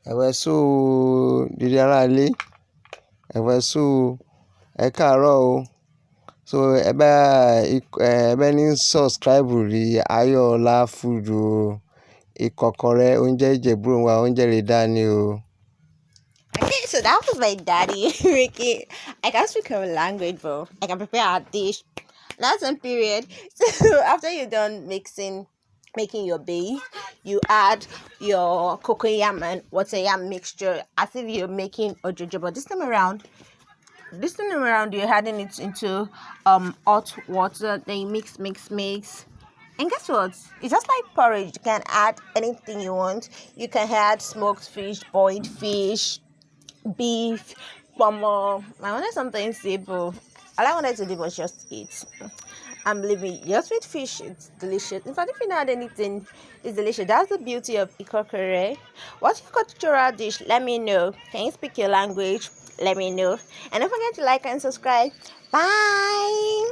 ẹ̀wẹ̀ só o dídí ará ilé, ẹ̀wẹ̀ só o, ẹ káàárọ̀ o. So ebe ní subscribe rí Ayọ̀ọ́lá food o, Ikokore oúnjẹ Ijebu wa oúnjẹ rẹ̀ dání o. Okay, so that was my daddy making. I can't speak her language, but I can prepare a dish. That's one period. So after you're done making your base, you add your cocoyam and water yam mixture as if you're making ojojo. But this time around, you're adding it into hot water. Then you mix. And guess what? It's just like porridge. You can add anything you want. You can add smoked fish, boiled fish, beef, pomo. I wanted something simple. All I wanted to do was just eat. I'm leaving just with fish. It's delicious. In fact, if you don't add anything, it's delicious. That's the beauty of Ikokore. What's your cultural dish? Let me know. Can you speak your language? Let me know. And don't forget to like and subscribe. Bye.